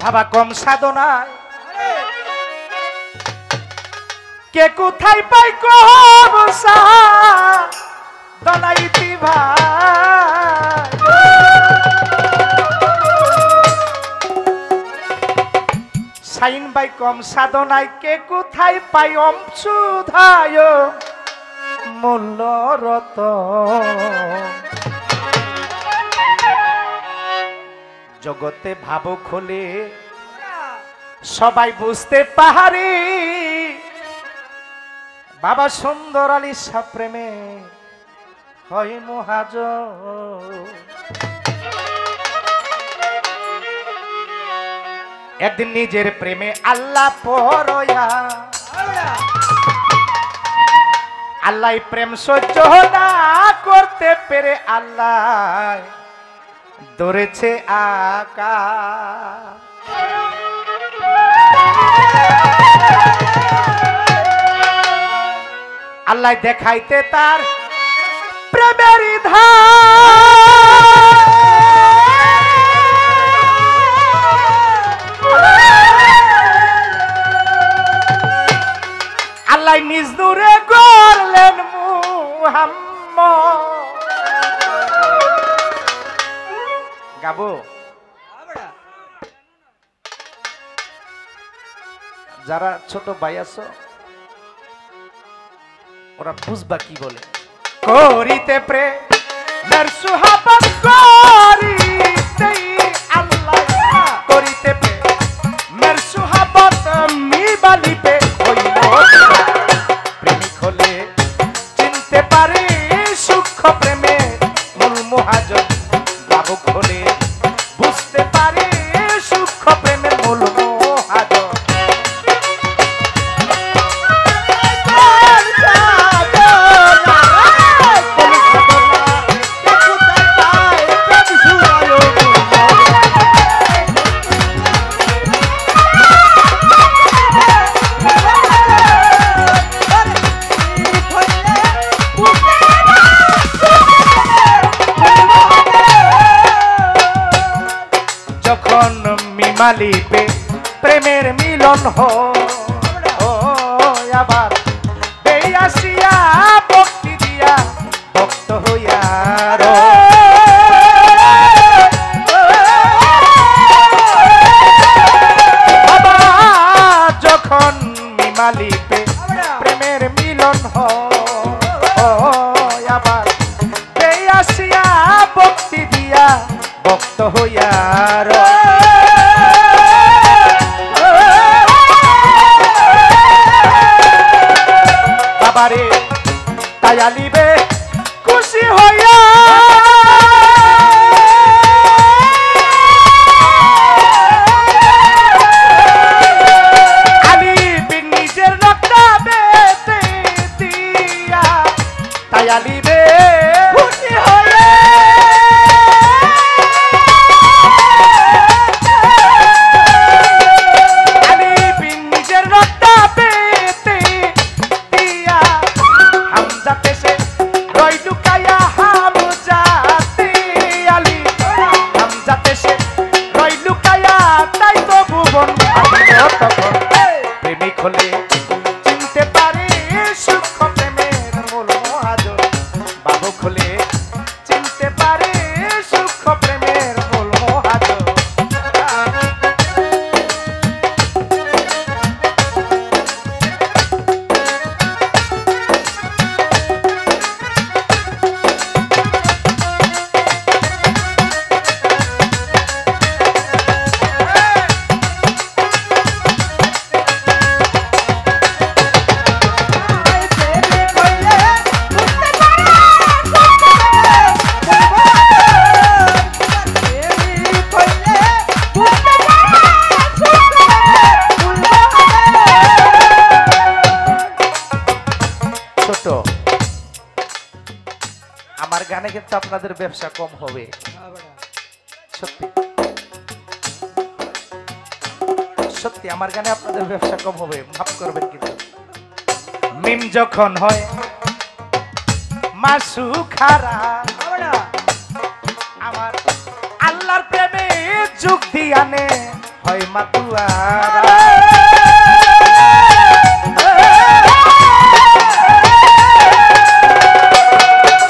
ভাবা কম সাধনায় কে কোথায় পাই কম সাধনাইতি ভাই সাইন বাই কম সাধনায় কে কোথায় পাই অম সুধায় মূল্যরত জগতে ভাবো খোলে সবাই বুঝতে পাহাড়ি বাবা সুন্দর আলী শাহ প্রেমে হয় মহাজ একদিন নিজের প্রেমে আল্লাহ পরয়া আল্লাহ প্রেম সহ্য না করতে পেরে আল্লাহ ধরেছে আকা আল্লাহ দেখাইতে তার প্রেমের আল্লাহ নিজ দূরে করলেন মুহাম্মদ গাবো যারা ছোট ভাই আছো ওরা বুঝবা কি বলে করিতে প্রেমের সুহাবত করিতে আল্লাহ করিতে প্রেমের সুহাবত মিবালিতে হইল প্রেমিক হলে চিনতে পারে সূক্ষ্ম প্রেমে মূল মহাজন ভাবুক হলে বুঝতে পারে সূক্ষ্ম প্রেমের মূল মহাজন মিমালিপে প্রেমের মিলন আবার বেয়াসিয়া ভক্তি দিয়া ভক্ত হইয়া যখন মিমালিপে প্রেমের মিলন আবার বেয়াসিয়া ভক্তি দিয়া ভক্ত হইয়া বাবারে তাই আলিবে খুশি হইয়া আলিবে নিজের রক্তা বেতে দিয়া তাই আলিবে খুশি হইয়া আলিবে নিজের রক্তা বেতে দিয়া হামজাতে সে রই লুকায়া হামজাতে আলী হামজাতে সে রই লুকায়া তাই তো ভুবন তখন প্রেমিক হলে চিনতে পারে সূক্ষ্ম প্রেমের মূল মহাজন বাবুক হলে চিনতে পারে সূক্ষ্ম প্রেমের মূল মহাজন আমার গানে কিন্তু আপনাদের ব্যবসা কম হবে সত্যি সত্যি আমার গানে আপনাদের ব্যবসা কম হবে মাফ করবেন কিন্তু মিম যখন হয় মাসু খারা আমার আল্লাহর প্রেমে যুগ দিয়ানে হয় মাতুয়া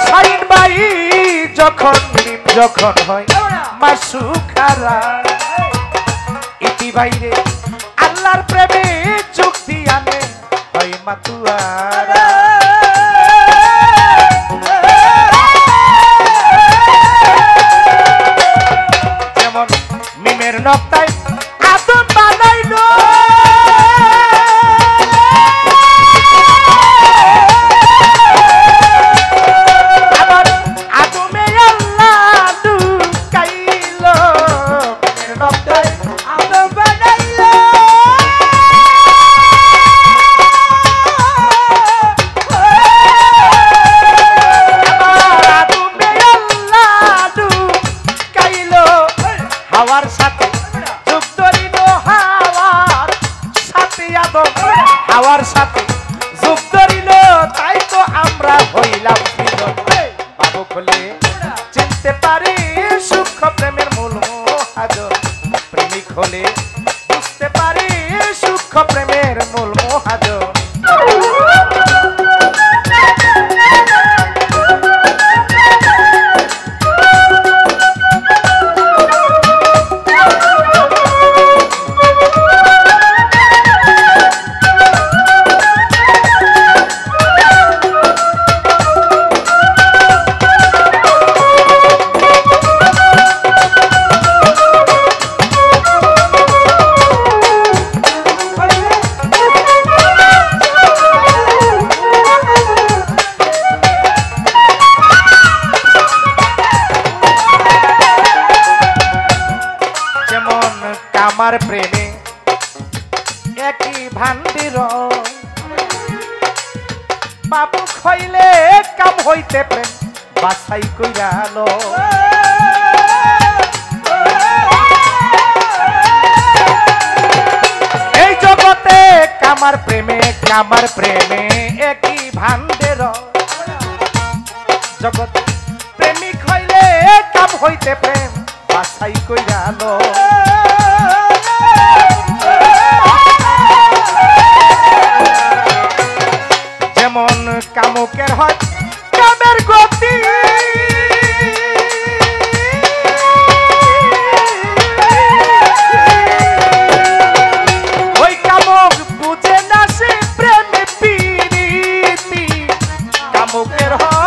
সাইন ভাই যখন যখন হয় মাসুখারা ইতি বাইরে আল্লাহর প্রেমে যুক্তি আনে হয় মাতুয়ারা যেমন মিমের নকটায় আদম বানাইলো আবার আদমে আল্লাহ ঢুকাইলো মিমের নকটায় আদম বানাইলো হাওয়ার সাথে যোগ ধরিল হাওয়ার সাথে আদম হাওয়ার সাথে যোগ ধরিল তাই তো আমরা হইলাম প্রিয়জন বাবু খোলে চিনতে পারি সূক্ষ্ম প্রেমের মূল মহাজন প্রেমিক হলে বুঝতে পারি সূক্ষ্ম প্রেমের মূল মহাজন আমার প্রেমে একই ভান্ডির বাবু খইলে কাম হইতে প্রেম বাছাই কইরাল এই জগতে কামার প্রেমে একই ভান্ডের জগতে প্রেমিক হইলে কাম হইতে প্রেম বাছাই কইরাল যেমন কামুকের হয় কামের গতি ওই কামুক বুঝে না সে প্রেম প্রীতি কামুকের হয়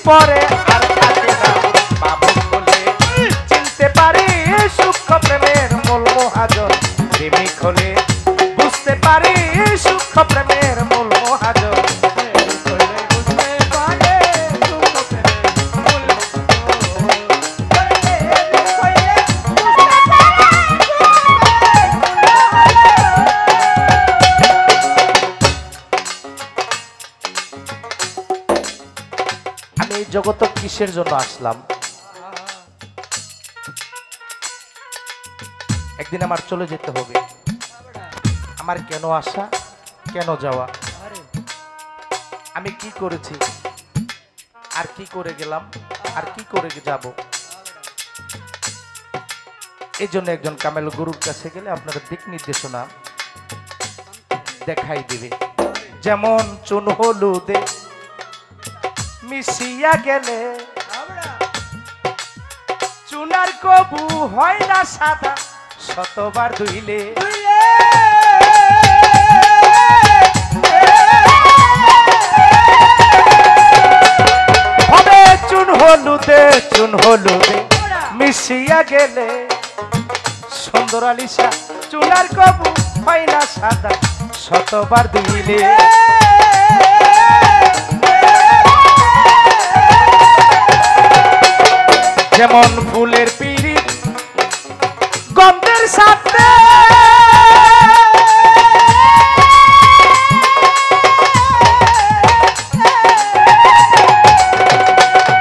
পরে আর থাকে না বাবু বলে চিনতে পারি সূক্ষ্ম প্রেমের মূল মহাজন প্রেমিক হলে বুঝতে পারি সূক্ষ্ম প্রেমের মূল মহাজন এই জগৎ কিসের জন্য আসলাম একদিন আমার চলে যেতে হবে আমার কেন আসা কেন যাওয়া আমি কি করেছি আর কি করে গেলাম আর কি করে যাব এই জন্য একজন কামেল গুরুর কাছে গেলে আপনারা দিক নির্দেশনা দেখাই দিবে যেমন চুন হলুদে মিশিয়া গেলে চুনার কবু হয় না সাদা শতবার ধুইলে হবে চুন হলুদে মিশিয়া গেলে সুন্দর আলিশা চুনার কবু হয় না সাদা শতবার ধুইলে যেমন ফুলের পিড়িত গন্ধের সাথে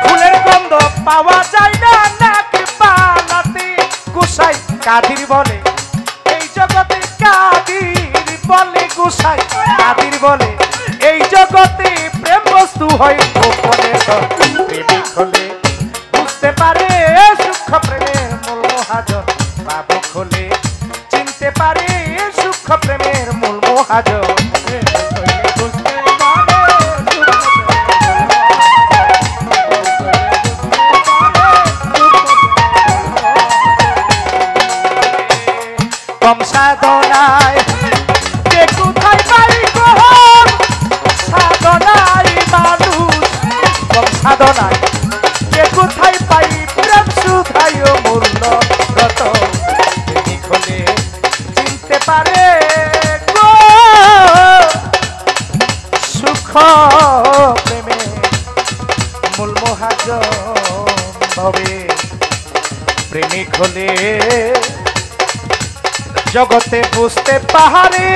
ফুলের গন্ধ পাওয়া যায় না প্রেমিক হলে বুঝতে পারে সূক্ষ্ম প্রেমের মূল মহাজন, ভাবুক হলে চিনতে পারে সূক্ষ্ম প্রেমের মূল মহাজন। কম সাধনায় কে কোথায় পাই গ্রহণ, সাধনায় মানুষ কম সাধনায় কে কোথায় পাই প্রেম সুধায় মূল্য রত। প্রেমিক হলে চিনতে পারে গো সুখ প্রেমে মূল মহাজন ভবে। প্রেমিক হলে জগতে বুঝতে পাহাড়ে